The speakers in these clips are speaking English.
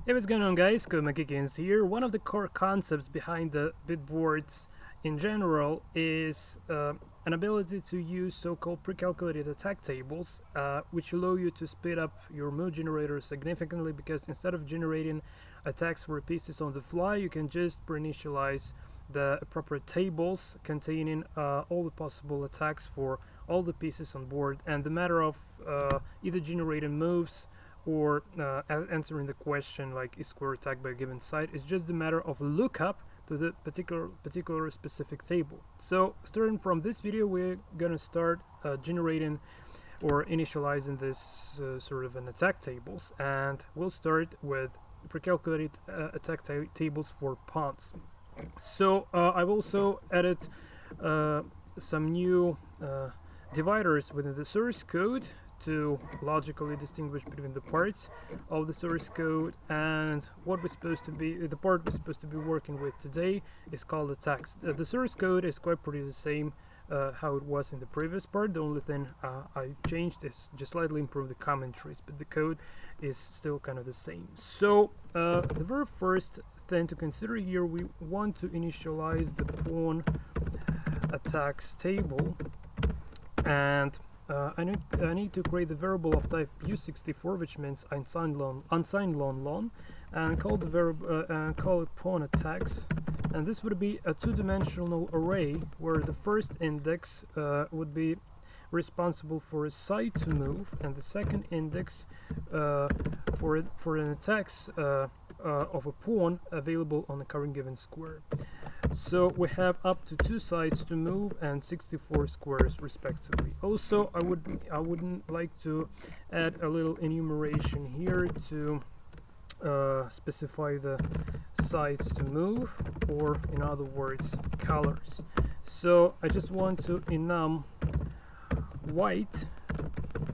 Hey, what's going on, guys? Kikins here. One of the core concepts behind the bitboards in general is an ability to use so-called pre-calculated attack tables, which allow you to speed up your move generator significantly, because instead of generating attacks for pieces on the fly, you can just pre-initialize the appropriate tables containing all the possible attacks for all the pieces on board, and the matter of either generating moves or answering the question like is square attack by a given side is just a matter of lookup to the particular specific table. So starting from this video, we're gonna start generating or initializing this sort of an attack tables, and we'll start with pre-calculated attack tables for pawns. So I've also added some new dividers within the source code to logically distinguish between the parts of the source code, and what we're supposed to be, the part we're supposed to be working with today is called attacks. The source code is quite pretty the same how it was in the previous part. The only thing I changed is just slightly improve the commentaries, but the code is still kind of the same. So the very first thing to consider here, we want to initialize the pawn attacks table, and I need to create the variable of type U64, which means unsigned long, and call the variable call it pawn attacks. And this would be a two-dimensional array where the first index would be responsible for a side to move, and the second index for an attacks of a pawn available on the current given square. So we have up to 2 sides to move and 64 squares respectively. Also, I wouldn't like to add a little enumeration here to specify the sides to move, or in other words, colors. So I just want to enum white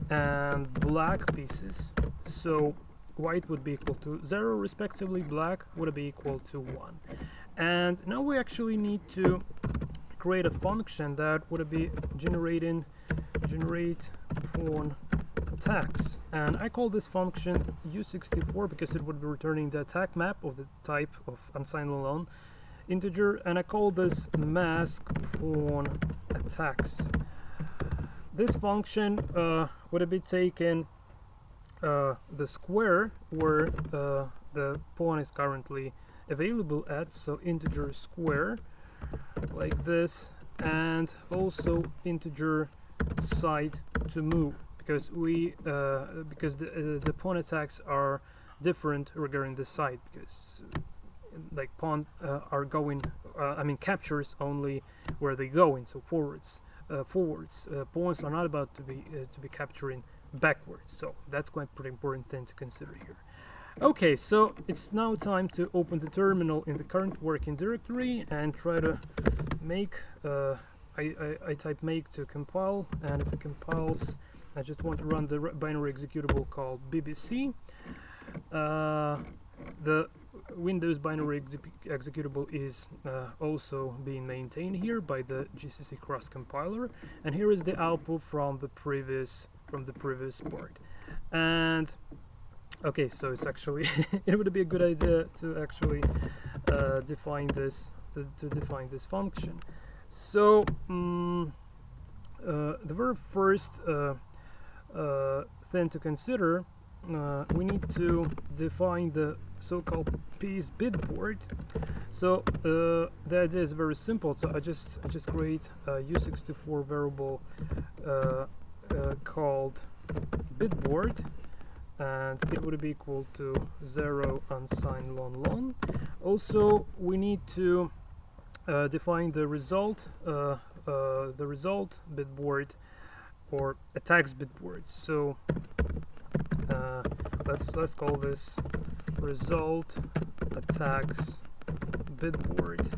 and black pieces. So white would be equal to 0 respectively, black would be equal to 1. And now we actually need to create a function that would be generate pawn attacks, and I call this function U64 because it would be returning the attack map of the type of unsigned long integer, and I call this mask pawn attacks. This function would be taking the square where the pawn is currently available at, so integer square like this, and also integer side to move, because the pawn attacks are different regarding the side, because like pawn are going captures only where they going, so forwards. Pawns are not about to be capturing backwards, so that's quite pretty important thing to consider here. Okay, so it's now time to open the terminal in the current working directory and try to make I type make to compile, and if it compiles, I just want to run the binary executable called BBC. The Windows binary executable is also being maintained here by the GCC cross compiler, and here is the output from the previous part. And okay, so it's actually it would be a good idea to actually define this function. So the very first thing to consider, we need to define the so-called piece bitboard. So the idea is very simple. So I just create a U64 variable called bitboard, and it would be equal to 0 unsigned long. Also, we need to define the result bitboard or attacks bitboard. So let's call this result attacks bitboard,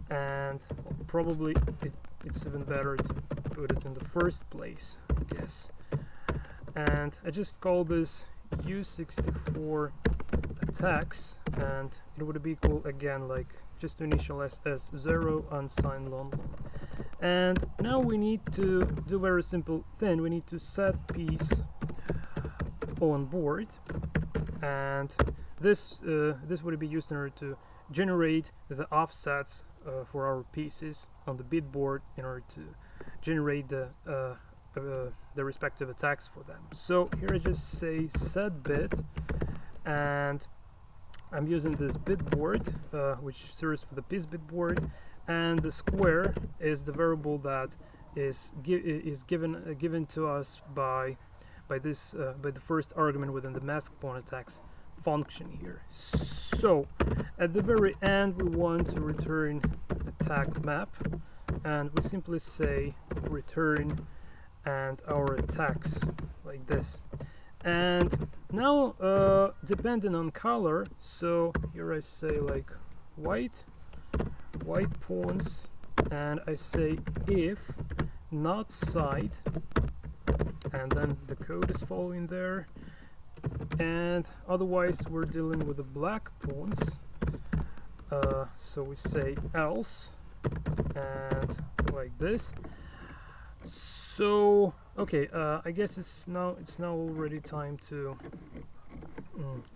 and probably it's even better to put it in the first place, I guess. And I just call this U64 attacks, and it would be equal again, like just to initialize as 0 unsigned long. And now we need to do a very simple thing. We need to set piece on board, and this would be used in order to generate the offsets for our pieces on the bitboard in order to generate the respective attacks for them. So here I just say set bit, and I'm using this bitboard which serves for the piece bitboard, and the square is the variable that is given to us by the first argument within the masked pawn attacks function here. So at the very end we want to return attack map, and we simply say return and our attacks like this. And now depending on color, so here I say like white pawns, and I say if not side, and then the code is following there, and otherwise we're dealing with the black pawns, so we say else, and like this. So okay, I guess it's now already time to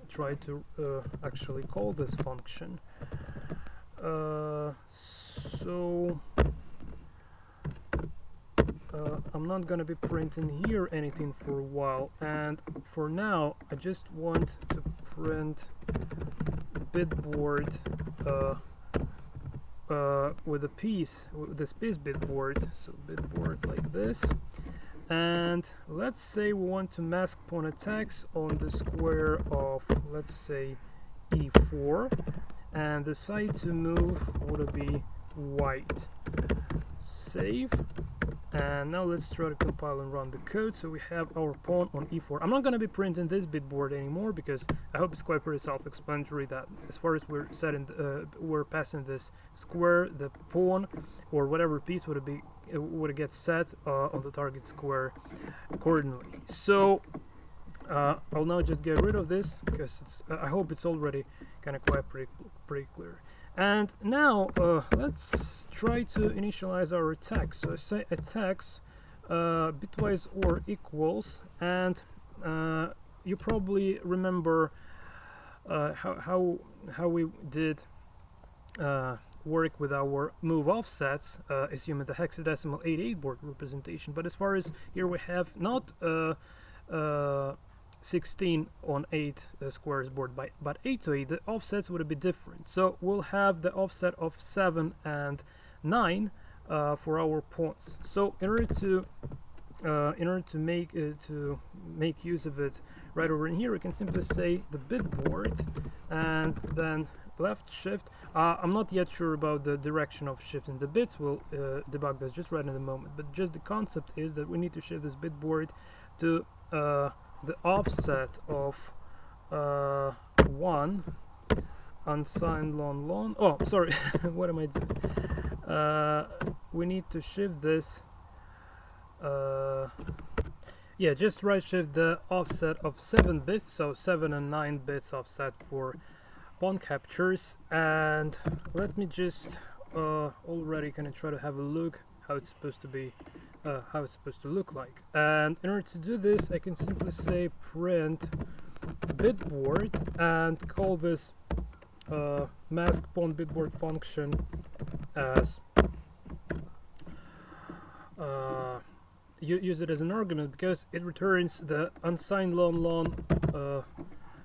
try to actually call this function. So I'm not gonna be printing here anything for a while, and for now I just want to print bitboard with a piece, with this piece bitboard, so bitboard like this. And let's say we want to mask pawn attacks on the square of, let's say, e4, and the side to move would be white. Save. And now let's try to compile and run the code. So we have our pawn on e4. I'm not going to be printing this bitboard anymore because I hope it's quite pretty self-explanatory that as far as we're setting, we're passing this square, the pawn or whatever piece would get set on the target square accordingly. So I'll now just get rid of this because it's, I hope it's already kind of quite pretty clear. And now let's try to initialize our attacks. So I say attacks bitwise or equals, and you probably remember how we did work with our move offsets, assuming the hexadecimal 8/8 board representation. But as far as here we have not 16 on 8 squares board, but 8 to 8, the offsets would be different. So we'll have the offset of 7 and 9 for our pawns. So in order to make use of it right over in here, we can simply say the bitboard and then left shift. I'm not yet sure about the direction of shifting the bits. We'll debug that just right in a moment, but just the concept is that we need to shift this bitboard to the offset of 1 unsigned long. Oh, sorry, what am I doing? We need to shift this. Yeah, just right shift the offset of 7 bits, so 7 and 9 bits offset for pawn captures. And let me just already kind of try to have a look how it's supposed to be. How it's supposed to look like. And in order to do this, I can simply say print bitboard and call this mask pawn bitboard function as use it as an argument because it returns the unsigned long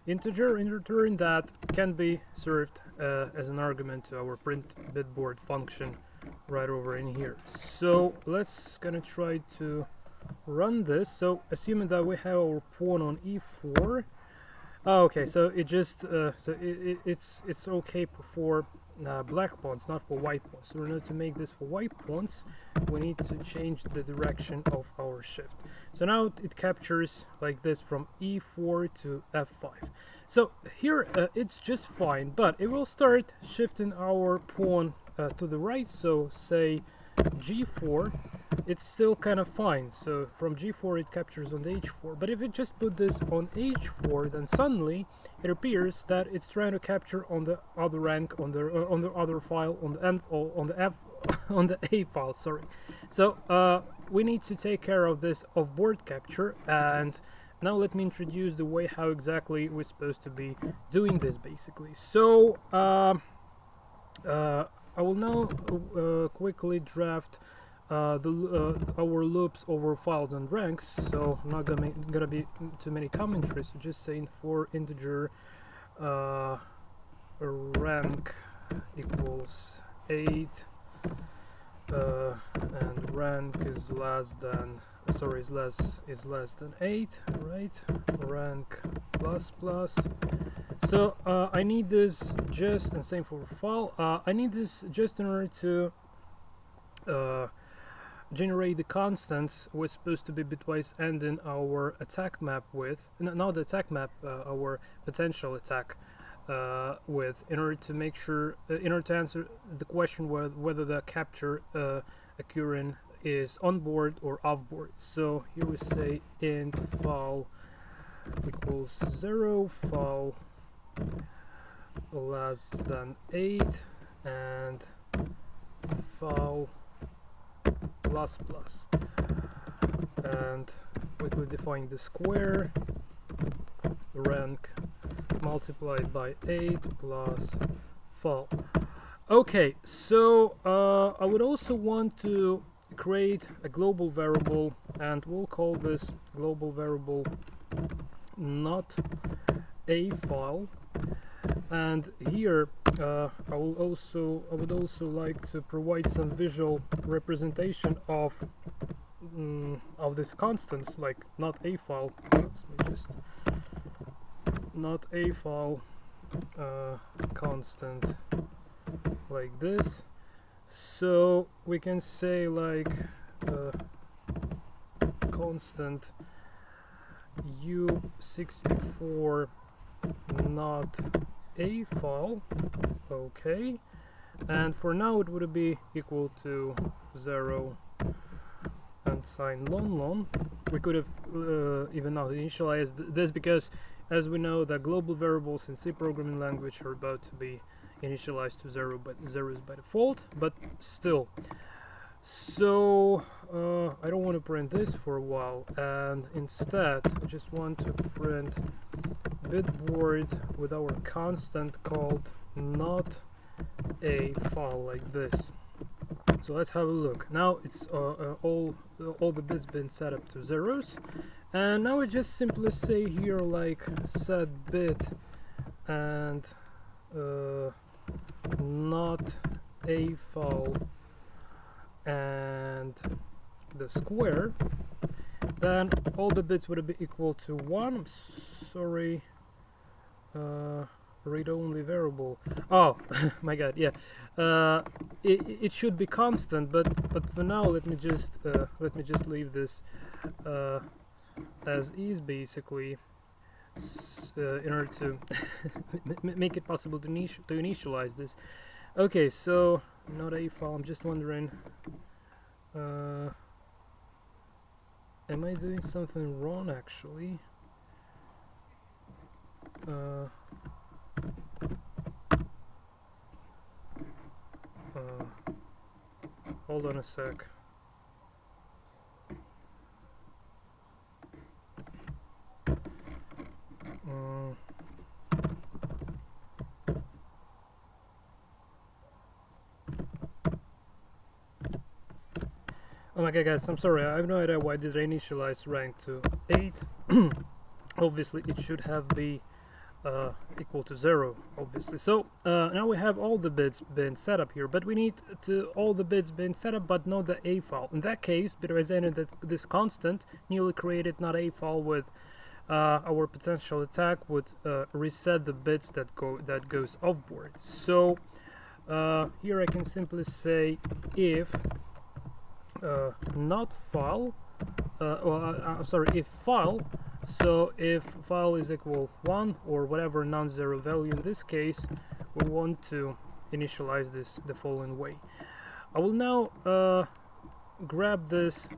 integer in return that can be served as an argument to our print bitboard function right over in here. So let's gonna try to run this. So assuming that we have our pawn on e4. Oh, okay, so it just it's okay for black pawns, not for white pawns. So in order to make this for white pawns, we need to change the direction of our shift. So now it captures like this from e4 to f5. So here it's just fine, but it will start shifting our pawn to the right. So say g4, it's still kind of fine. So from g4 it captures on the h4. But if it just put this on h4, then suddenly it appears that it's trying to capture on the other rank, on the other file, on the A file. Sorry. So we need to take care of this offboard capture, and Now let me introduce the way how exactly we're supposed to be doing this basically. So I will now quickly draft our loops over files and ranks, so not gonna be too many commentaries, so just saying for integer rank equals 8 and rank is less than is less than 8, right? Rank plus plus. So I need this just, and same for file, I need this just in order to generate the constants we're supposed to be bitwise ending our attack map with, not the attack map, our potential attack with, in order to make sure, in order to answer the question whether the capture occurring is on board or off board. So here we say int file equals 0, file less than 8, and file plus plus, and quickly define the square rank multiplied by 8 plus file. Okay, so I would also want to create a global variable, and we'll call this global variable not a file. And here I would also like to provide some visual representation of this constants, like not a file. Let me just not a file constant like this. So we can say like constant u64 not a file. Okay, and for now it would be equal to 0 and sign lon. We could have even not initialized this, because as we know that global variables in C programming language are about to be initialized to 0, but 0 is by default, but still. So I don't want to print this for a while, and instead I just want to print Bitboard with our constant called not a file, like this. So let's have a look. Now it's all the bits been set up to zeros, and now we just simply say here like set bit and not a file and the square. Then all the bits would be equal to 1. I'm sorry, read-only variable. Oh my god, yeah. It should be constant, but for now let me just leave this as is, basically, in order to make it possible to initialize this. Okay, so not a file. I'm just wondering, am I doing something wrong actually? Hold on a sec. Oh my god, guys, I'm sorry, I have no idea why did I initialize rank to 8. Obviously it should have be equal to 0, obviously. So now we have all the bits been set up here, but we need to all the bits been set up but not the a file. In that case, bitrepresented that this constant newly created not a file with our potential attack would reset the bits that goes offboard. So here I can simply say if not file, I'm sorry, if file. So if file is equal 1 or whatever non-zero value, in this case we want to initialize this the following way. I will now grab this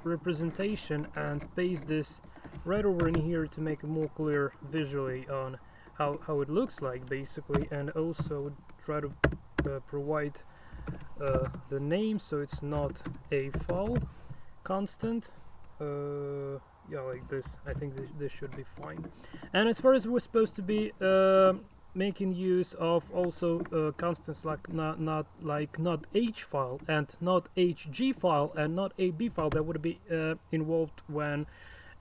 representation and paste this right over in here to make it more clear visually on how it looks like, basically, and also try to provide the name, so it's not a file constant. yeah, like this. I think this should be fine. And as far as we're supposed to be making use of also constants like NotH file and NotHG file and NotAB file that would be involved when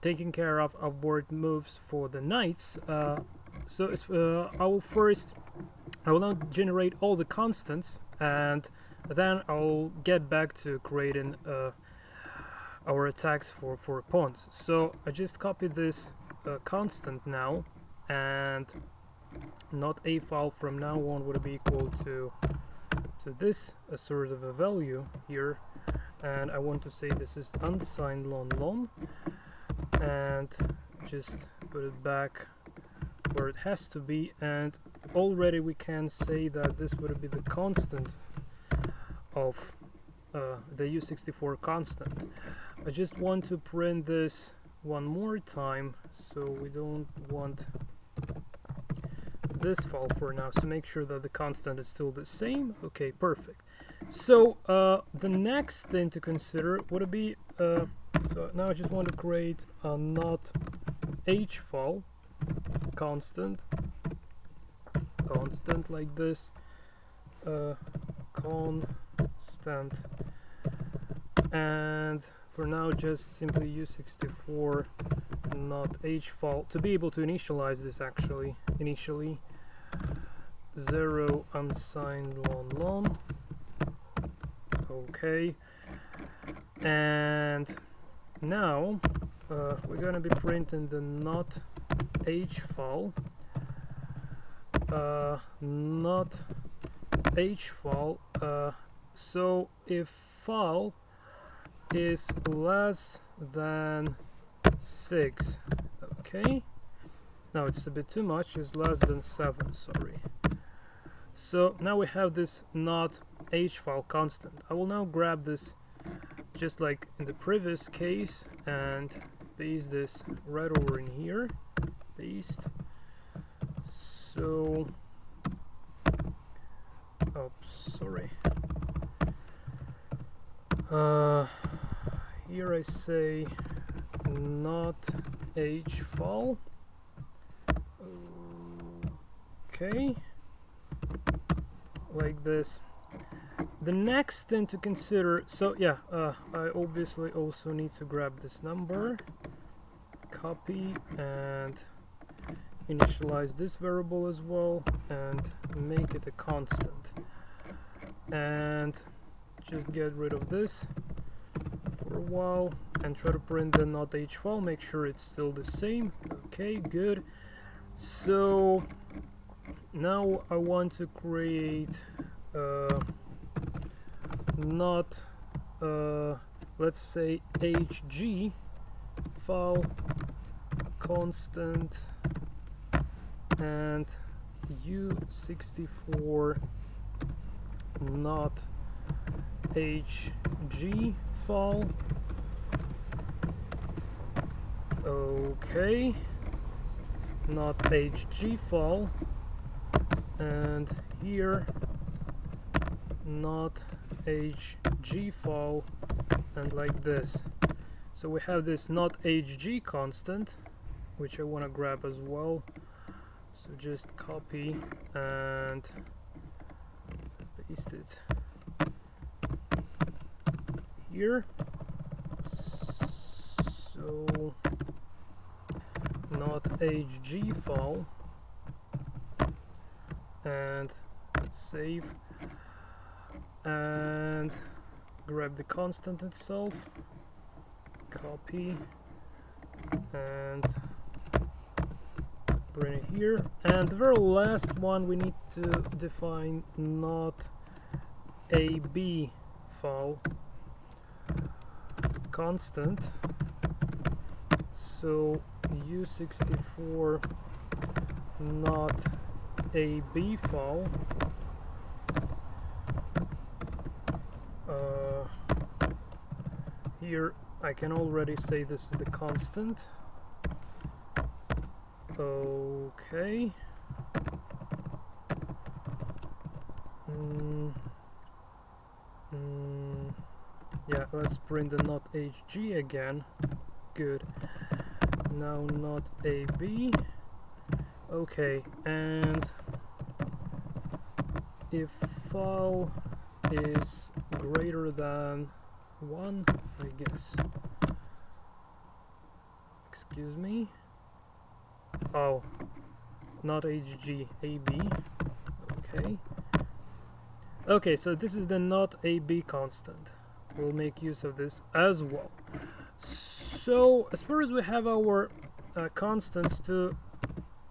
taking care of offboard moves for the knights. So I will now generate all the constants, and then I'll get back to creating our attacks for pawns. So I just copy this constant now, and NotA file from now on would be equal to this, a sort of a value here, and I want to say this is unsigned lon, and just put it back where it has to be, and already we can say that this would be the constant of the U64 constant. I just want to print this one more time, so we don't want this file for now, so make sure that the constant is still the same. Okay, perfect. So the next thing to consider would be so now I just want to create a NotH file, constant like this, constant, and for now just simply U64 NotH file to be able to initialize this actually initially. 0 unsigned lon. Okay, and now we're gonna be printing the NotH file. NotH file. So if file is less than 6, okay. Now it's a bit too much. It's less than 7. Sorry. So now we have this NotH file constant. I will now grab this just like in the previous case and paste this right over in here. Paste. So, oops, sorry. Here I say NotH file. Okay, like this. The next thing to consider, so yeah, I obviously also need to grab this number, copy, and initialize this variable as well, and make it a constant. And just get rid of this for a while, and try to print the NotH file, make sure it's still the same. Okay, good. So now I want to create let's say HG file constant and U64 NotHG file. Okay, NotHG file, and here NotHG file, and like this. So we have this NotHG constant, which I want to grab as well. So just copy and paste it here. So NotHG file, and save, and grab the constant itself, copy, and bring it here. And the very last one, we need to define NotAB file constant. So U64 NotAB file, here I can already say this is the constant. Okay. Yeah, let's print the NotHG again. Good. now not AB. Okay, and if file is greater than 1, I guess. Excuse me. Oh, NotHG AB. Okay. Okay, so this is the NotAB constant. We'll make use of this as well. So as far as we have our constants to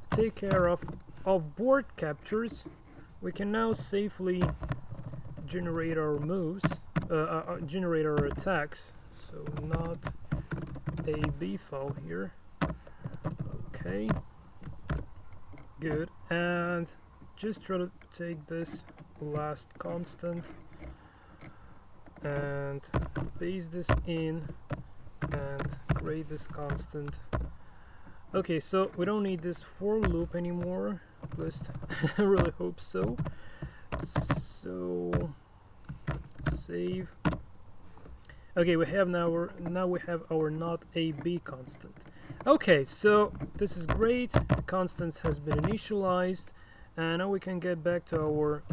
take care of board captures, we can now safely generate our moves, generate our attacks. So not AB file here. Okay, good. And just try to take this last constant and paste this in and create this constant. Okay, so we don't need this for loop anymore, at least I really hope so. So save. Okay, we have now we have our NotAB constant. Okay, so this is great. The constants has been initialized, and now we can get back to our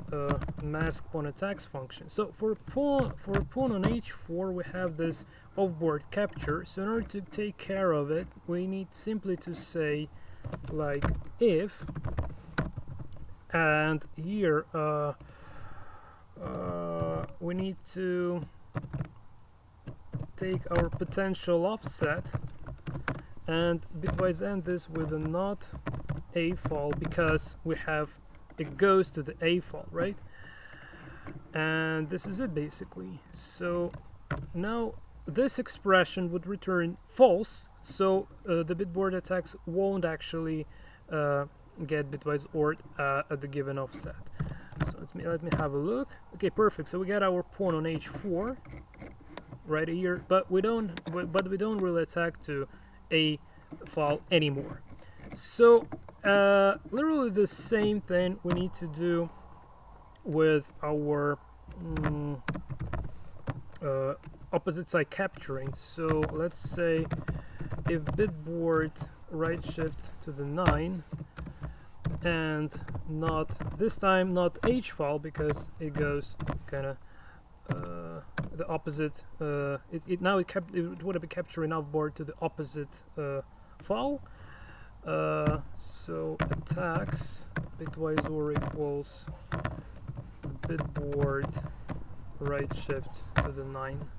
mask pawn attacks function. So for pawn on h4, we have this offboard capture. So in order to take care of it, we need simply to say like if, and here we need to take our potential offset and bitwise end this with a not a file, because we have it goes to the a file, right? And this is it basically. So now this expression would return false, so the bitboard attacks won't actually get bitwise OR at the given offset. So let me have a look. Okay, perfect. So we got our pawn on h4 right here, but we don't really attack to a file anymore. So literally the same thing we need to do with our opposite side capturing. So let's say if bitboard right shift to the 9 and not this time not h file, because it goes kind of the opposite. It would have been capturing offboard to the opposite file. So attacks bitwise OR equals bitboard right shift to the 9,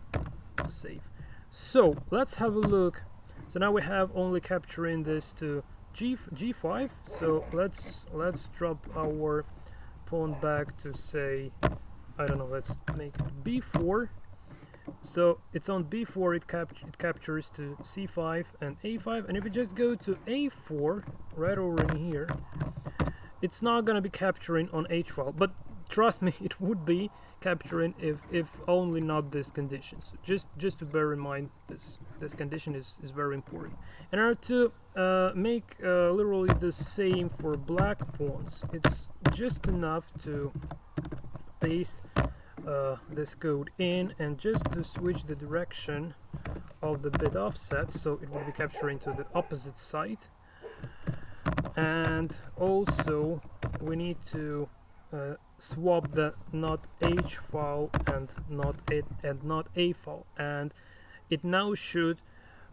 save. So let's have a look. So now we have only capturing this to G5. So let's drop our pawn back to, say, I don't know, let's make it B4. So it's on B4, it captures to C5 and A5, and if we just go to A4 right over in here, it's not gonna be capturing on H file, but trust me, it would be capturing if only not this condition. So just to bear in mind, this condition is very important. In order to make literally the same for black pawns, it's just enough to paste this code in and just to switch the direction of the bit offset, so it will be capturing to the opposite side. And also we need to swap the NotH file and NotA file, and it now should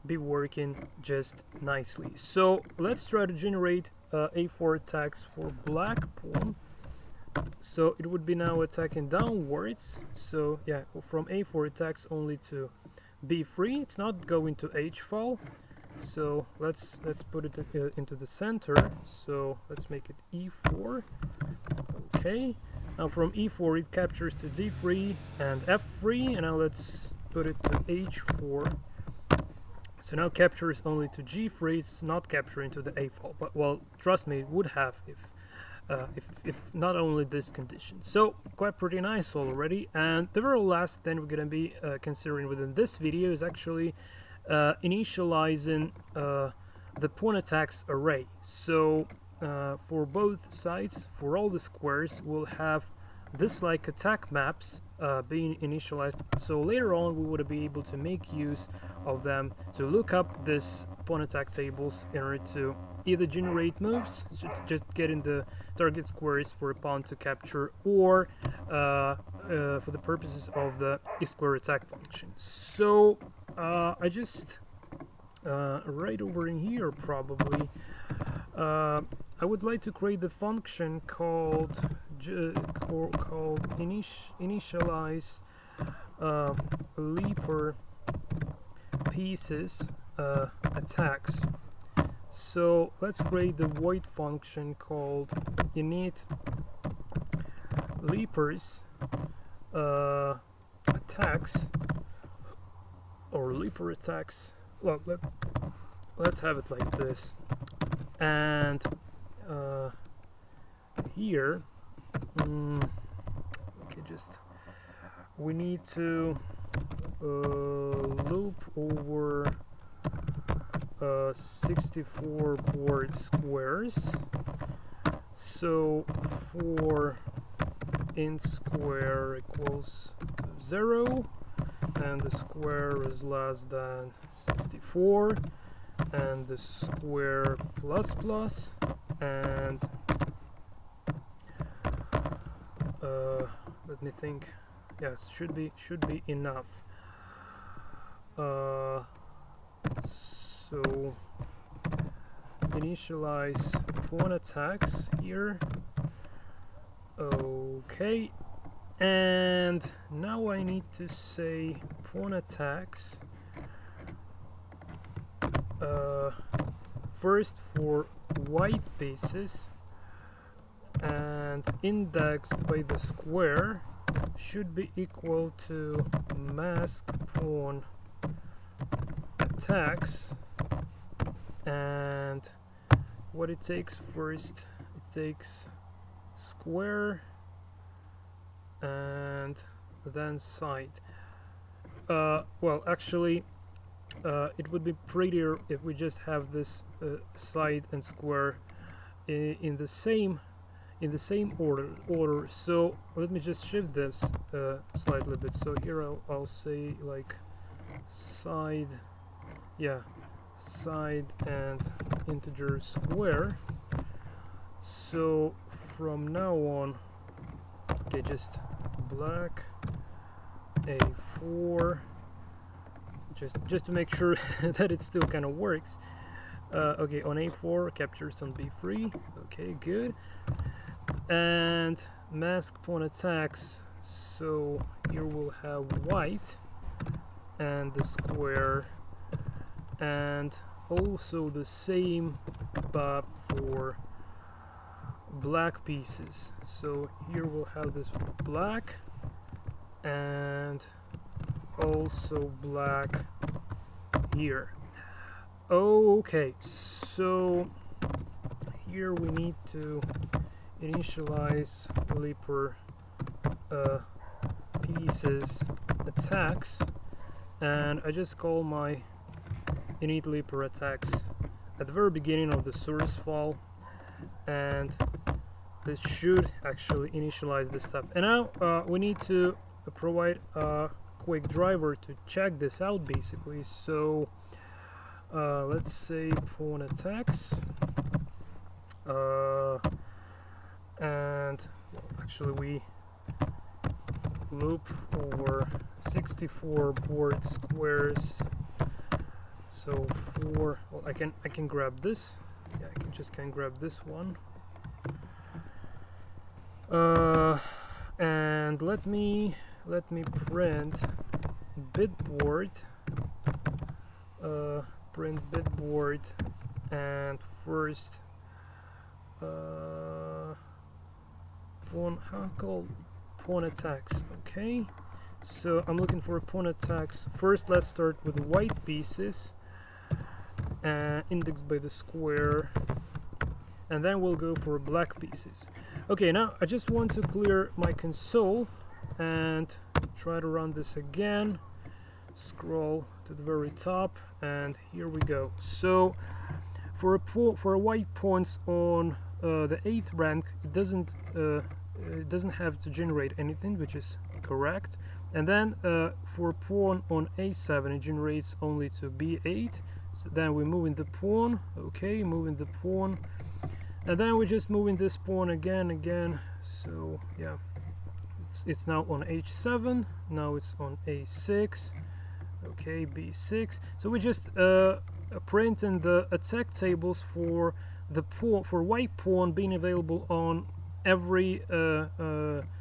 be working just nicely. So let's try to generate A4 attacks for black pawn. So it would be now attacking downwards. So yeah, from A4 attacks only to B3. It's not going to H file. So let's put it into the center. So let's make it E4. Okay. Now from E4 it captures to D3 and F3, and now let's put it to H4. So now captures only to G3. It's not capturing to the A file. But well, trust me, it would have if not only this condition. So quite pretty nice already. And the very last thing we're going to be considering within this video is actually initializing the pawn attacks array. So for both sides, for all the squares, we'll have this like attack maps being initialized, so later on we would be able to make use of them to look up this pawn attack tables in order to either generate moves, just getting the target squares for a pawn to capture, or for the purposes of the square attack function. So I just right over in here probably I would like to create the function called initialize leaper pieces attacks. So let's create the void function called init leapers attacks, or leaper attacks. Well, let's have it like this. And here okay, we need to loop over 64 board squares. So for int square equals 0 and the square is less than 64, and the square plus plus, and let me think. Yes, should be enough. So initialize pawn attacks here. Okay, and now I need to say pawn attacks first for white pieces, and indexed by the square should be equal to mask pawn attacks. And what it takes first, it takes square and then side. Well, actually it would be prettier if we just have this side and square in the same order. So let me just shift this slightly bit. So here I'll say like side, yeah, side and integer square. So from now on, okay, just black A4, just to make sure that it still kind of works. Okay, on A4 captures on B3. Okay, good. And mask pawn attacks. So here we'll have white and the square, and also the same but for black pieces. So here we'll have this black and also black here. Okay, so here we need to initialize leaper pieces attacks, and I just call my init leaper attacks at the very beginning of the source file, and this should actually initialize this stuff. And now we need to provide a quick driver to check this out basically. So let's say pawn attacks, and actually we loop over 64 board squares. So for, well, I can grab this. Yeah, I can grab this one. And let me print Bitboard. Print Bitboard, and first pawn attacks. Okay, so I'm looking for pawn attacks. First, let's start with white pieces, indexed by the square, and then we'll go for black pieces. Okay, now I just want to clear my console and try to run this again. Scroll to the very top, and here we go. So for white pawns on the 8th rank, it doesn't it doesn't have to generate anything, which is correct. And then for pawn on a7 it generates only to b8. So then we're moving the pawn, okay, moving the pawn, and then we're just moving this pawn again. So yeah, it's now on h7, now it's on a6, okay, b6. So we just printing the attack tables for the pawn, for white pawn being available on every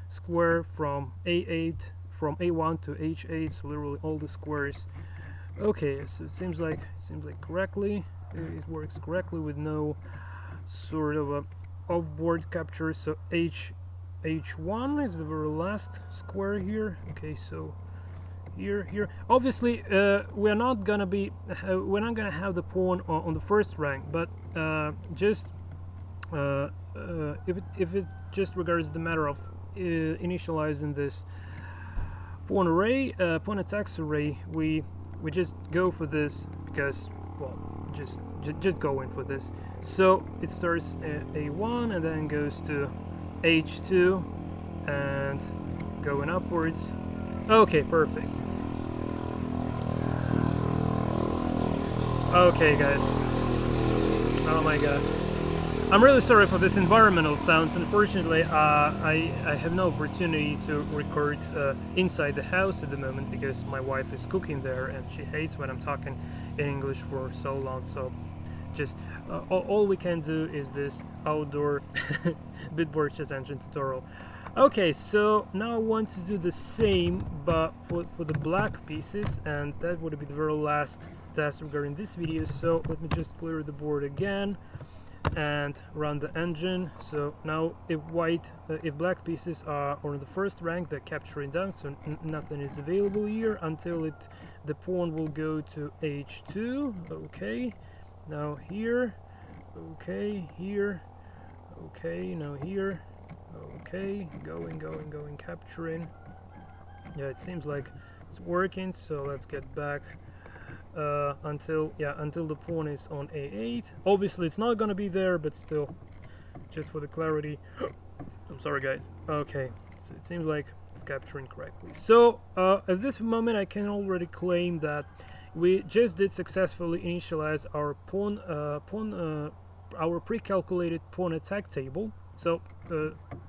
square from a8, from a1 to h8, so literally all the squares. Okay, so it seems like correctly, it works correctly with no sort of a off-board capture. So h1 is the very last square here. Okay, so here obviously we're not gonna have the pawn on the first rank, but just if it just regards the matter of initializing this pawn array, pawn attacks array, we just go for this because, well, just going for this. So it starts at a1 and then goes to h2 and going upwards. Okay, perfect. Okay, guys. Oh my god. I'm really sorry for this environmental sounds. Unfortunately, I have no opportunity to record inside the house at the moment because my wife is cooking there and she hates when I'm talking in English for so long. So just all we can do is this outdoor Bitboard Chess Engine tutorial. Okay, so now I want to do the same but for the black pieces, and that would be the very last task regarding this video. So let me just clear the board again and run the engine. So now if black pieces are on the first rank, they're capturing down, so nothing is available here until the pawn will go to h2. Okay, now here, okay, here, okay, now here, okay, going, capturing. Yeah, it seems like it's working, so let's get back until the pawn is on a8. Obviously it's not gonna be there, but still, just for the clarity. I'm sorry guys. Okay, so it seems like it's capturing correctly. So at this moment I can already claim that we just did successfully initialize our our pre-calculated pawn attack table. So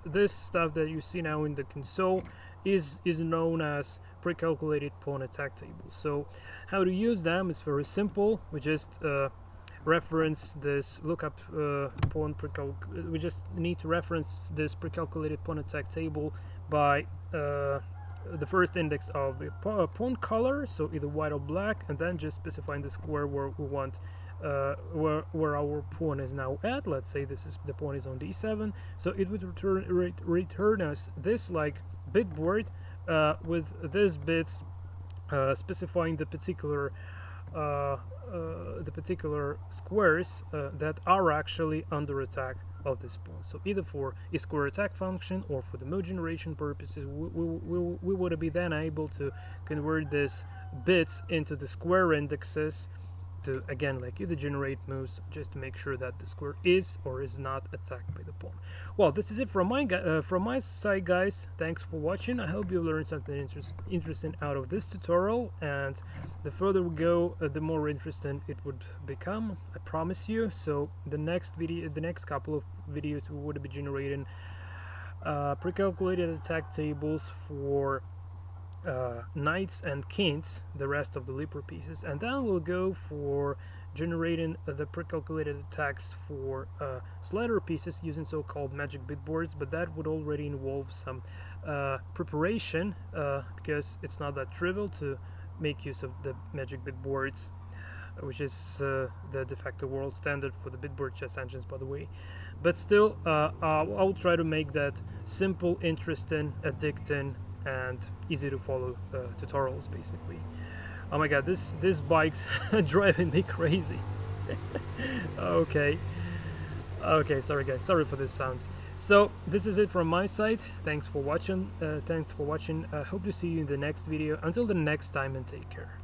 this stuff that you see now in the console is known as pre-calculated pawn attack tables. So how to use them is very simple. We just reference this lookup pawn we just need to reference this pre-calculated pawn attack table by the first index of the pawn color, so either white or black, and then just specifying the square where we want where our pawn is now at. Let's say the pawn is on d7, so it would return us this like bitboard with these bits specifying the particular squares that are actually under attack of this pawn. So either for a square attack function or for the mode generation purposes, we would be then able to convert these bits into the square indexes to, again, like either generate moves just to make sure that the square is or is not attacked by the pawn. Well, this is it from my side, guys. Thanks for watching. I hope you learned something interesting out of this tutorial, and the further we go, the more interesting it would become, I promise you. So the next couple of videos, we would be generating pre-calculated attack tables for knights and kings, the rest of the leaper pieces, and then we'll go for generating the pre-calculated attacks for slider pieces using so-called magic bitboards, but that would already involve some preparation because it's not that trivial to make use of the magic bitboards, which is the de facto world standard for the Bitboard chess engines, by the way. But still, I'll try to make that simple, interesting, addicting, and easy to follow tutorials, basically. Oh my god, this bike's driving me crazy. Okay, sorry guys, sorry for this sounds. So this is it from my side. Thanks for watching. Hope to see you in the next video. Until the next time, and take care.